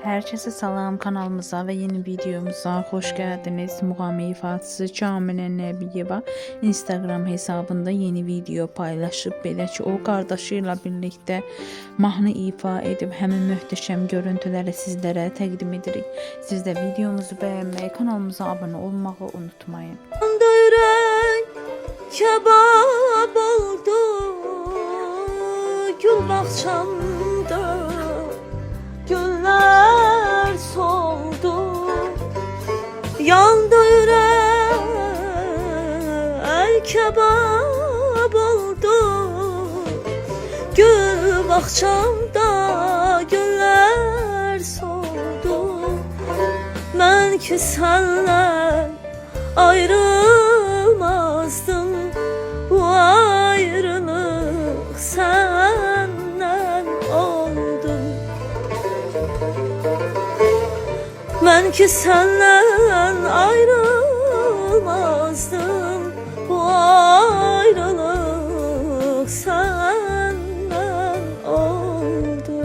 Herkese salam, kanalımıza ve yeni videomuza hoş geldiniz. Muğami ifaçısı Camilə Nəbiyeva Instagram hesabında yeni video paylaşıb. Belə ki, o qardaşıyla birlikte mahnı ifa edib həmin möhtəşəm görüntüləri sizlərə təqdim edirik. Siz də videomuzu bəyənməyi, kanalımıza abone olmağı unutmayın. Kebab oldu gül bahçamda, güller soldu, yandı yürek kebab oldu gül bahçamda, güller soldu. Ben ki senle ayrılmazdım, bu ayrılık senden oldu. Ben ki senden ayrılmazdım, bu ayrılık senden oldu.